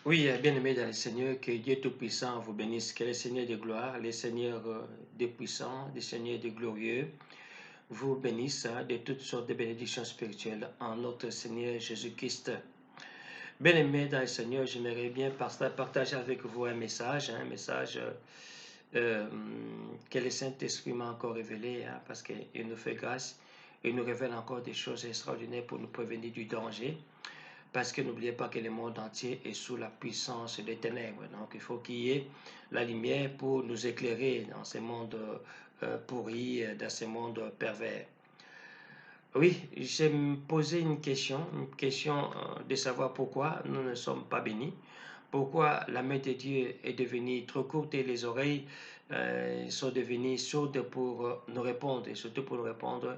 Oui, bien-aimés dans le Seigneur, que Dieu Tout-Puissant vous bénisse, que les Seigneurs de gloire, les Seigneurs des puissants, les Seigneurs des glorieux, vous bénissent de toutes sortes de bénédictions spirituelles en notre Seigneur Jésus-Christ. Bien-aimés dans le Seigneur, j'aimerais bien partager avec vous un message euh, que le Saint-Esprit m'a encore révélé, parce qu'il nous fait grâce, il nous révèle encore des choses extraordinaires pour nous prévenir du danger. Parce que n'oubliez pas que le monde entier est sous la puissance des ténèbres. Donc il faut qu'il y ait la lumière pour nous éclairer dans ce monde pourri, dans ce monde pervers. Oui, j'ai me posé une question de savoir pourquoi nous ne sommes pas bénis, pourquoi la main de Dieu est devenue trop courte et les oreilles sont devenues sourdes pour nous répondre, et surtout pour nous répondre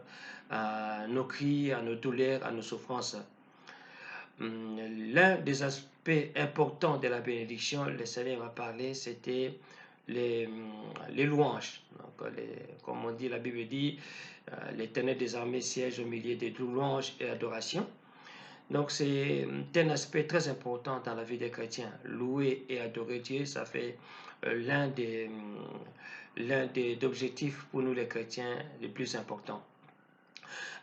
à nos cris, à nos douleurs, à nos souffrances. L'un des aspects importants de la bénédiction, le Seigneur m'a parlé, c'était les louanges. Donc, comme on dit, la Bible dit, l'Éternel des armées siège au milieu des louanges et adorations. Donc c'est un aspect très important dans la vie des chrétiens. Louer et adorer Dieu, ça fait l'un des objectifs pour nous les chrétiens les plus importants.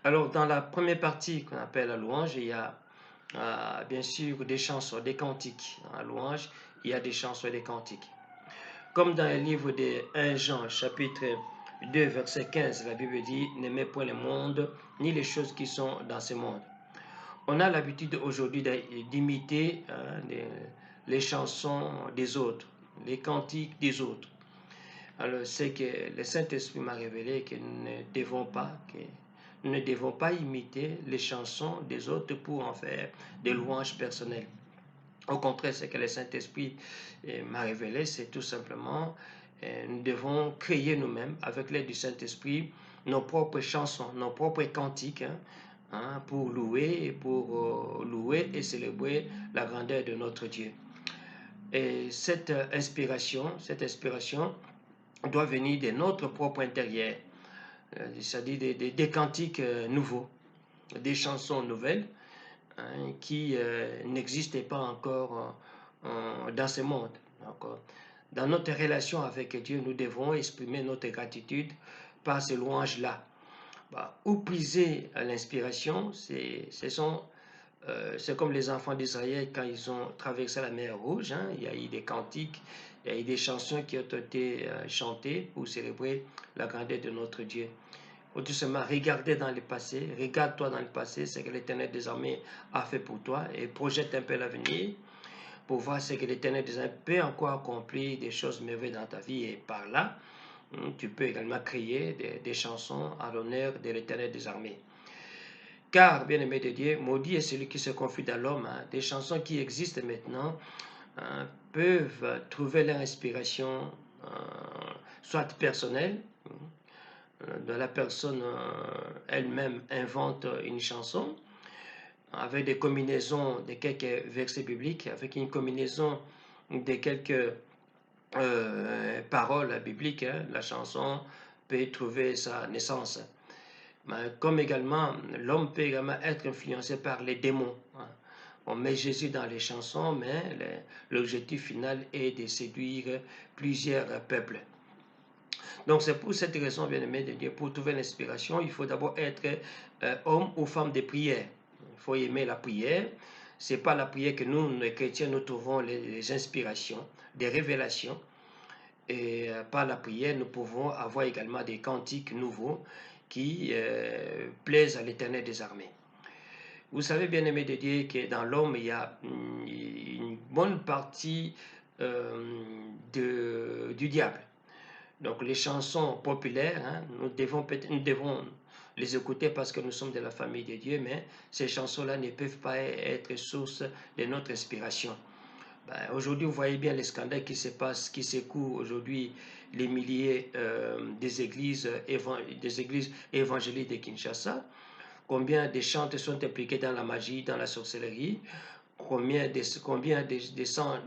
Alors dans la première partie qu'on appelle la louange, il y a bien sûr des chansons, des cantiques. Dans la louange, il y a des chansons et des cantiques. Comme dans le livre de 1 Jean, chapitre 2, verset 15, la Bible dit, n'aimez point le monde, ni les choses qui sont dans ce monde. On a l'habitude aujourd'hui d'imiter les chansons des autres, les cantiques des autres. Alors c'est que le Saint-Esprit m'a révélé que nous ne devons pas imiter les chansons des autres pour en faire des louanges personnelles. Au contraire, ce que le Saint-Esprit m'a révélé, c'est tout simplement, nous devons créer nous-mêmes, avec l'aide du Saint-Esprit, nos propres chansons, nos propres cantiques, pour louer et célébrer la grandeur de notre Dieu. Et cette inspiration doit venir de notre propre intérieur, c'est-à-dire des cantiques nouveaux, des chansons nouvelles, qui n'existaient pas encore dans ce monde. Donc, dans notre relation avec Dieu, nous devons exprimer notre gratitude par ces louanges-là. Où puiser l'inspiration, c'est comme les enfants d'Israël quand ils ont traversé la mer Rouge. Il y a eu des cantiques, il y a eu des chansons qui ont été chantées pour célébrer la grandeur de notre Dieu. Ou tout simplement regarder dans le passé, regarde-toi dans le passé, ce que l'Éternel des armées a fait pour toi et projette un peu l'avenir pour voir ce que l'Éternel des armées peut encore accomplir des choses merveilleuses dans ta vie et par là, tu peux également créer des chansons à l'honneur de l'Éternel des armées. Car, bien-aimé de Dieu, maudit est celui qui se confie dans l'homme. Des chansons qui existent maintenant peuvent trouver leur inspiration, soit personnelle, de la personne elle-même invente une chanson, avec des combinaisons de quelques versets bibliques, avec une combinaison de quelques paroles bibliques. La chanson peut trouver sa naissance. Comme également, l'homme peut également être influencé par les démons. On met Jésus dans les chansons, mais l'objectif final est de séduire plusieurs peuples. Donc c'est pour cette raison, bien-aimé de Dieu, pour trouver l'inspiration, il faut d'abord être homme ou femme de prière. Il faut aimer la prière. C'est pas la prière que nous, les chrétiens, nous trouvons les inspirations, des révélations. Et par la prière, nous pouvons avoir également des cantiques nouveaux qui plaisent à l'Éternel des armées. Vous savez, bien-aimé de Dieu, que dans l'homme, il y a une bonne partie du diable. Donc les chansons populaires, nous devons les écouter parce que nous sommes de la famille de Dieu, mais ces chansons-là ne peuvent pas être source de notre inspiration. Aujourd'hui, vous voyez bien les scandales qui se passent, qui secouent aujourd'hui les milliers des églises évangéliques de Kinshasa. Combien de chantres sont impliqués dans la magie, dans la sorcellerie? Combien de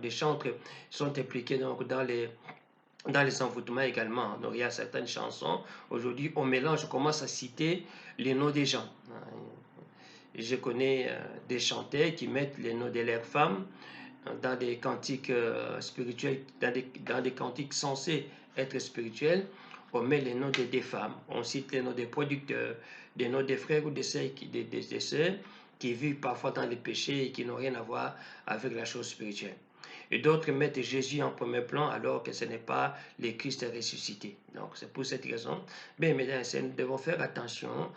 chantres sont impliqués donc dans les envoûtements également. Donc il y a certaines chansons, aujourd'hui on mélange, on commence à citer les noms des gens. Je connais des chanteurs qui mettent les noms de leurs femmes dans des cantiques spirituels, dans des cantiques censés être spirituels, on met les noms des femmes, on cite les noms des producteurs, des noms des frères ou des sœurs qui vivent parfois dans les péchés et qui n'ont rien à voir avec la chose spirituelle. Et d'autres mettent Jésus en premier plan alors que ce n'est pas le Christ ressuscité. Donc c'est pour cette raison. Bien, mesdames et sœurs, nous devons faire attention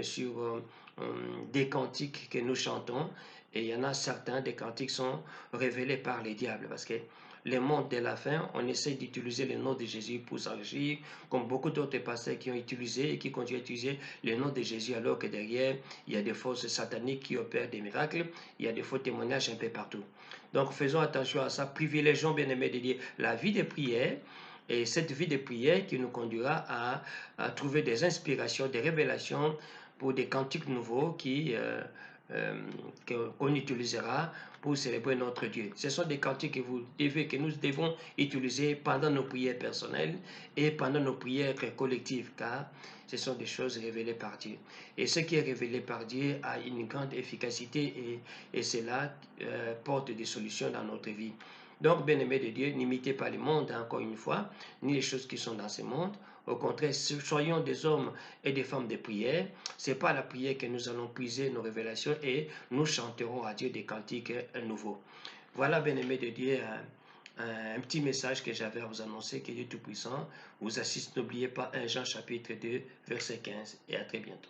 sur des cantiques que nous chantons. Et il y en a certains, des cantiques sont révélés par les diables parce que le monde de la fin, on essaie d'utiliser le nom de Jésus pour s'enrichir, comme beaucoup d'autres pasteurs qui ont utilisé et qui continuent à utiliser le nom de Jésus, alors que derrière, il y a des forces sataniques qui opèrent des miracles, il y a des faux témoignages un peu partout. Donc faisons attention à ça, privilégions, bien aimé de Dieu, la vie de prière, et cette vie de prière qui nous conduira à trouver des inspirations, des révélations pour des cantiques nouveaux qu'on utilisera pour célébrer notre Dieu. Ce sont des cantiques que nous devons utiliser pendant nos prières personnelles et pendant nos prières collectives, car ce sont des choses révélées par Dieu. Et ce qui est révélé par Dieu a une grande efficacité et cela porte des solutions dans notre vie. Donc, bien-aimés de Dieu, n'imitez pas le monde, encore une fois, ni les choses qui sont dans ce monde. Au contraire, soyons des hommes et des femmes de prière. C'est par la prière que nous allons puiser nos révélations et nous chanterons à Dieu des cantiques nouveaux. Voilà, bien-aimés de Dieu, un petit message que j'avais à vous annoncer, que Dieu Tout-Puissant vous assiste. N'oubliez pas 1 Jean chapitre 2, verset 15. Et à très bientôt.